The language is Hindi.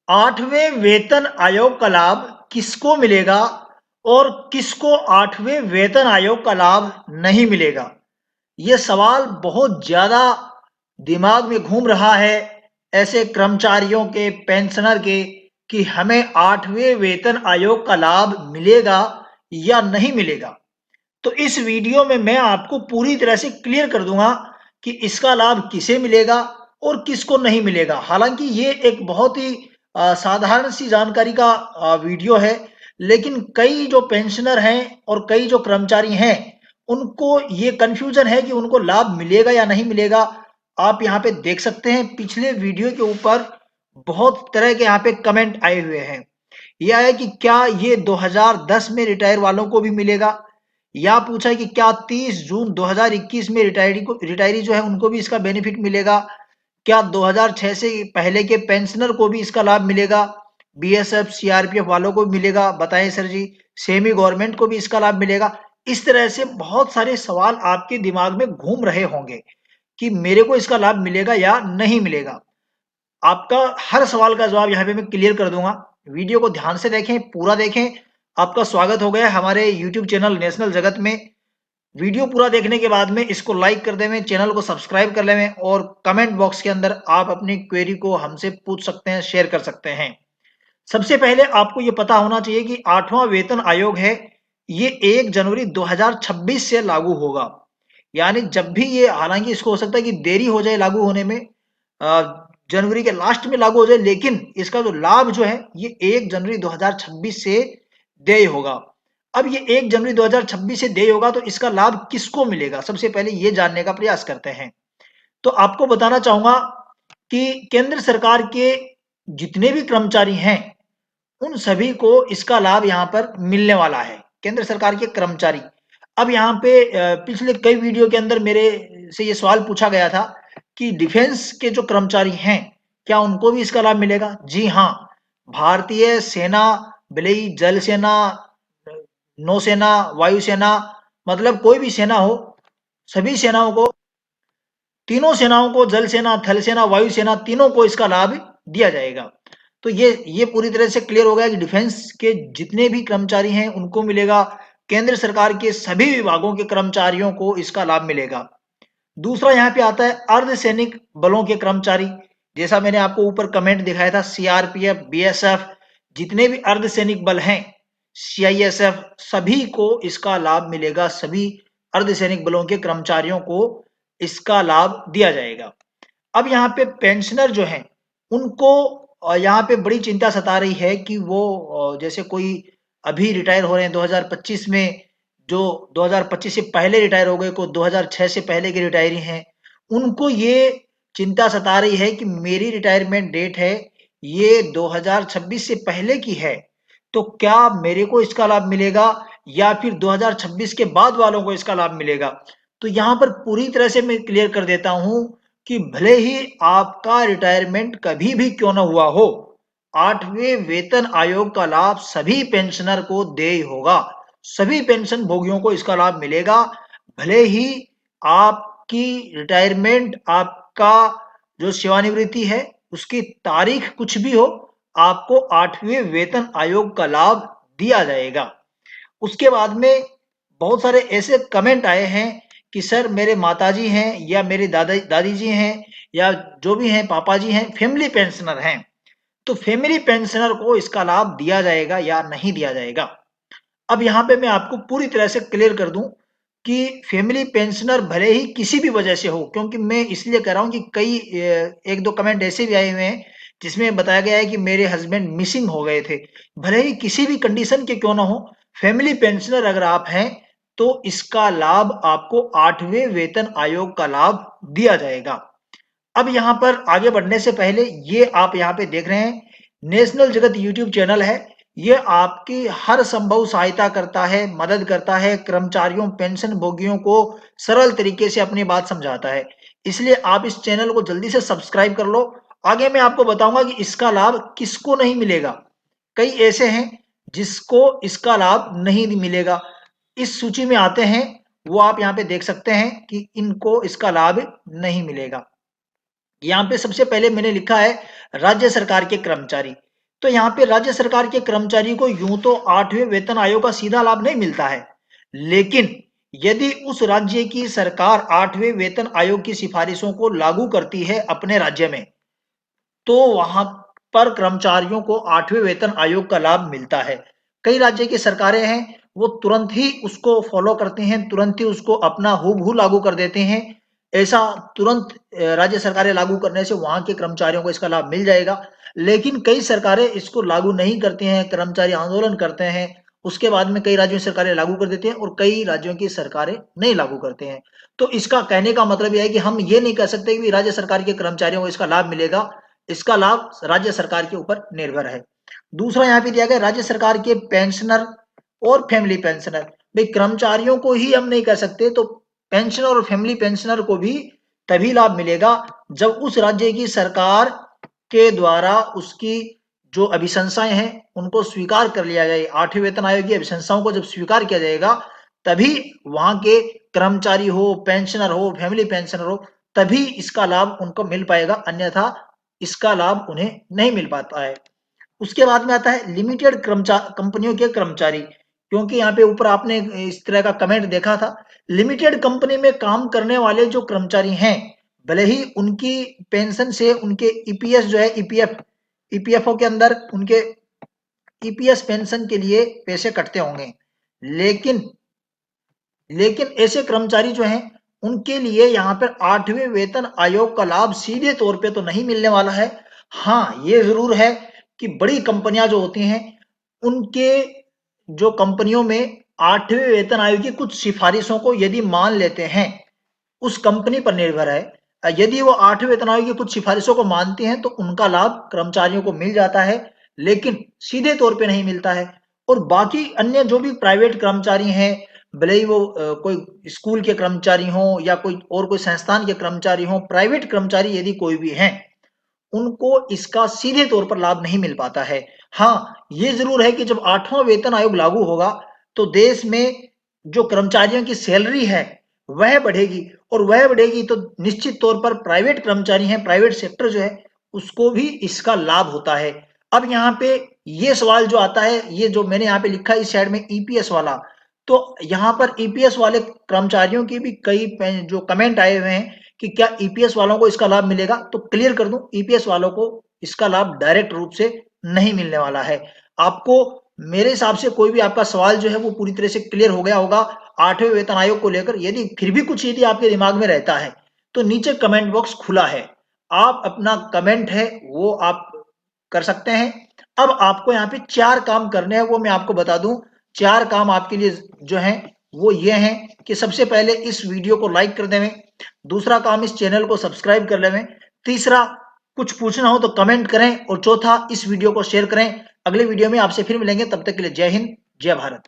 आठवें वेतन आयोग का लाभ किसको मिलेगा और किसको आठवें वेतन आयोग का लाभ नहीं मिलेगा? यह सवाल बहुत ज्यादा दिमाग में घूम रहा है ऐसे कर्मचारियों के, पेंशनर के, कि हमें आठवें वेतन आयोग का लाभ मिलेगा या नहीं मिलेगा। तो इस वीडियो में मैं आपको पूरी तरह से क्लियर कर दूंगा कि इसका लाभ किसे मिलेगा और किसको नहीं मिलेगा। हालांकि ये एक बहुत ही साधारण सी जानकारी का वीडियो है, लेकिन कई जो पेंशनर हैं और कई जो कर्मचारी हैं उनको ये कंफ्यूजन है कि उनको लाभ मिलेगा या नहीं मिलेगा। आप यहाँ पे देख सकते हैं पिछले वीडियो के ऊपर बहुत तरह के यहाँ पे कमेंट आए हुए हैं। यह है कि क्या ये 2010 में रिटायर वालों को भी मिलेगा, या पूछा है कि क्या 30 जून 2021 में रिटायरी जो है उनको भी इसका बेनिफिट मिलेगा, क्या 2006 से पहले के पेंशनर को भी इसका लाभ मिलेगा, बीएसएफ सीआरपीएफ वालों को भी मिलेगा, बताएं सर जी, सेमी गवर्नमेंट को भी इसका लाभ मिलेगा। इस तरह से बहुत सारे सवाल आपके दिमाग में घूम रहे होंगे कि मेरे को इसका लाभ मिलेगा या नहीं मिलेगा। आपका हर सवाल का जवाब यहाँ पे मैं क्लियर कर दूंगा। वीडियो को ध्यान से देखें, पूरा देखें। आपका स्वागत हो गया हमारे यूट्यूब चैनल नेशनल जगत में। वीडियो पूरा देखने के बाद में इसको लाइक कर देवें, चैनल को सब्सक्राइब कर लेवें और कमेंट बॉक्स के अंदर आप अपनी क्वेरी को हमसे पूछ सकते हैं, शेयर कर सकते हैं। सबसे पहले आपको ये पता होना चाहिए कि आठवां वेतन आयोग है, ये 1 जनवरी 2026 से लागू होगा। यानी जब भी ये, हालांकि इसको हो सकता है कि देरी हो जाए लागू होने में, जनवरी के लास्ट में लागू हो जाए, लेकिन इसका जो लाभ जो है ये 1 जनवरी 2026 से देय होगा। अब ये 1 जनवरी 2026 से देय होगा तो इसका लाभ किसको मिलेगा, सबसे पहले ये जानने का प्रयास करते हैं। तो आपको बताना चाहूंगा कि केंद्र सरकार के जितने भी कर्मचारी हैं उन सभी को इसका लाभ यहाँ पर मिलने वाला है, केंद्र सरकार के कर्मचारी। अब यहाँ पे पिछले कई वीडियो के अंदर मेरे से ये सवाल पूछा गया था कि डिफेंस के जो कर्मचारी हैं क्या उनको भी इसका लाभ मिलेगा? जी हाँ, भारतीय सेना, भले ही जल सेना, नौसेना, वायुसेना, मतलब कोई भी सेना हो, सभी सेनाओं को, तीनों सेनाओं को, जल सेना, थल सेना, वायुसेना, तीनों को इसका लाभ दिया जाएगा। तो ये पूरी तरह से क्लियर हो गया कि डिफेंस के जितने भी कर्मचारी हैं उनको मिलेगा, केंद्र सरकार के सभी विभागों के कर्मचारियों को इसका लाभ मिलेगा। दूसरा यहाँ पे आता है अर्धसैनिक बलों के कर्मचारी। जैसा मैंने आपको ऊपर कमेंट दिखाया था, सीआरपीएफ, बीएसएफ, जितने भी अर्धसैनिक बल हैं, सीआईएसएफ, सभी को इसका लाभ मिलेगा। सभी अर्धसैनिक बलों के कर्मचारियों को इसका लाभ दिया जाएगा। अब यहाँ पे पेंशनर जो हैं उनको यहाँ पे बड़ी चिंता सता रही है कि वो जैसे कोई अभी रिटायर हो रहे हैं 2025 में, जो 2025 से पहले रिटायर हो गए, को 2006 से पहले के रिटायरी हैं, उनको ये चिंता सता रही है कि मेरी रिटायरमेंट डेट है ये 2026 से पहले की है, तो क्या मेरे को इसका लाभ मिलेगा या फिर 2026 के बाद वालों को इसका लाभ मिलेगा? तो यहाँ पर पूरी तरह से मैं क्लियर कर देता हूं कि भले ही आपका रिटायरमेंट कभी भी क्यों ना हुआ हो, आठवें वेतन आयोग का लाभ सभी पेंशनर को देय होगा। सभी पेंशन भोगियों को इसका लाभ मिलेगा। भले ही आपकी रिटायरमेंट, आपका जो सेवानिवृत्ति है उसकी तारीख कुछ भी हो, आपको आठवें वेतन आयोग का लाभ दिया जाएगा। उसके बाद में बहुत सारे ऐसे कमेंट आए हैं कि सर मेरे माताजी हैं या मेरे दादी जी हैं या जो भी हैं, पापा जी हैं, फैमिली पेंशनर हैं, तो फैमिली पेंशनर को इसका लाभ दिया जाएगा या नहीं दिया जाएगा? अब यहाँ पे मैं आपको पूरी तरह से क्लियर कर दूं कि फैमिली पेंशनर भले ही किसी भी वजह से हो, क्योंकि मैं इसलिए कह रहा हूँ कि कई एक दो कमेंट ऐसे भी आए हुए हैं जिसमें बताया गया है कि मेरे हस्बैंड मिसिंग हो गए थे। भले ही किसी भी कंडीशन के क्यों ना हो, फैमिली पेंशनर अगर आप हैं तो इसका लाभ आपको आठवें वेतन आयोग का लाभ दिया जाएगा। अब यहाँ पर आगे बढ़ने से पहले, ये आप यहाँ पे देख रहे हैं नेशनल जगत यूट्यूब चैनल है, ये आपकी हर संभव सहायता करता है, मदद करता है, कर्मचारियों, पेंशन भोगियों को सरल तरीके से अपनी बात समझाता है। इसलिए आप इस चैनल को जल्दी से सब्सक्राइब कर लो। आगे मैं आपको बताऊंगा कि इसका लाभ किसको नहीं मिलेगा। कई ऐसे हैं जिसको इसका लाभ नहीं मिलेगा। इस सूची में आते हैं, वो आप यहाँ पे देख सकते हैं कि इनको इसका लाभ नहीं मिलेगा। यहाँ पे सबसे पहले मैंने लिखा है राज्य सरकार के कर्मचारी। तो यहाँ पे राज्य सरकार के कर्मचारी को यूं तो 8वें वेतन आयोग का सीधा लाभ नहीं मिलता है, लेकिन यदि उस राज्य की सरकार 8वें वेतन आयोग की सिफारिशों को लागू करती है अपने राज्य में, तो वहां पर कर्मचारियों को 8वें वेतन आयोग का लाभ मिलता है। कई राज्य की सरकारें हैं, वो तुरंत ही उसको फॉलो करते हैं, तुरंत ही उसको अपना हूबहू लागू कर देते हैं। ऐसा तुरंत राज्य सरकारें लागू करने से वहां के कर्मचारियों को इसका लाभ मिल जाएगा। लेकिन कई सरकारें इसको लागू नहीं करती हैं, कर्मचारी आंदोलन करते हैं, उसके बाद में कई राज्यों की सरकारें लागू कर देती हैं और कई राज्यों की सरकारें नहीं लागू करते हैं। तो इसका कहने का मतलब यह है कि हम ये नहीं कह सकते कि राज्य सरकार के कर्मचारियों को इसका लाभ मिलेगा। इसका लाभ राज्य सरकार के ऊपर निर्भर है। दूसरा यहाँ पे दिया गया राज्य सरकार के पेंशनर और फैमिली पेंशनर। भाई कर्मचारियों को ही हम नहीं कह सकते, तो पेंशनर और फैमिली पेंशनर को भी तभी लाभ मिलेगा जब उस राज्य की सरकार के द्वारा उसकी जो अभिशंसाएं हैं उनको स्वीकार कर लिया जाए। 8वें वेतन आयोग की अभिशंसाओं को जब स्वीकार किया जाएगा, तभी वहां के कर्मचारी हो, पेंशनर हो, फैमिली पेंशनर हो, तभी इसका लाभ उनको मिल पाएगा, अन्यथा इसका लाभ उन्हें नहीं मिल पाता है। उसके बाद में आता है लिमिटेड कंपनियों के कर्मचारी, क्योंकि यहाँ पे ऊपर आपने इस तरह का कमेंट देखा था। लिमिटेड कंपनी में काम करने वाले जो कर्मचारी हैं, भले ही उनकी पेंशन से उनके ईपीएस जो है, ईपीएफओ के अंदर उनके ईपीएस पेंशन के लिए पैसे कटते होंगे, लेकिन लेकिन ऐसे कर्मचारी जो हैं उनके लिए यहाँ पर 8वें वेतन आयोग का लाभ सीधे तौर पे तो नहीं मिलने वाला है। हाँ, ये जरूर है कि बड़ी कंपनियां जो होती हैं उनके जो कंपनियों में 8वें वेतन आयोग की कुछ सिफारिशों को यदि मान लेते हैं, उस कंपनी पर निर्भर है। यदि वो 8वें वेतन आयोग की कुछ सिफारिशों को मानते हैं तो उनका लाभ कर्मचारियों को मिल जाता है, लेकिन सीधे तौर पे नहीं मिलता है। और बाकी अन्य जो भी प्राइवेट कर्मचारी हैं, भले ही वो कोई स्कूल के कर्मचारी हों या कोई संस्थान के कर्मचारी हों, प्राइवेट कर्मचारी यदि कोई भी हैं, उनको इसका सीधे तौर पर लाभ नहीं मिल पाता है। हाँ, ये जरूर है कि जब 8वां वेतन आयोग लागू होगा, तो देश में जो कर्मचारियों की सैलरी है वह बढ़ेगी, और वह बढ़ेगी तो निश्चित तौर पर प्राइवेट कर्मचारी हैं, प्राइवेट सेक्टर जो है उसको भी इसका लाभ होता है। अब यहाँ पे ये सवाल जो आता है, ये जो मैंने यहाँ पे लिखा है इस साइड में ईपीएस वाला, तो यहाँ पर ईपीएस वाले कर्मचारियों की भी कई जो कमेंट आए हुए हैं कि क्या ईपीएस वालों को इसका लाभ मिलेगा, तो क्लियर कर दूं, ईपीएस वालों को इसका लाभ डायरेक्ट रूप से नहीं मिलने वाला है। आपको मेरे हिसाब से कोई भी आपका सवाल जो है वो पूरी तरह से क्लियर हो गया होगा 8वें वेतन आयोग को लेकर। यदि फिर भी कुछ यदि आपके दिमाग में रहता है तो नीचे कमेंट बॉक्स खुला है, आप अपना कमेंट है वो आप कर सकते हैं। अब आपको यहाँ पे 4 काम करने हैं, वो मैं आपको बता दूं। 4 काम आपके लिए जो हैं वो ये हैं कि सबसे पहले इस वीडियो को लाइक कर देवें, दूसरा काम इस चैनल को सब्सक्राइब कर लेवें, तीसरा कुछ पूछना हो तो कमेंट करें, और चौथा इस वीडियो को शेयर करें। अगले वीडियो में आपसे फिर मिलेंगे, तब तक के लिए जय हिंद, जय भारत।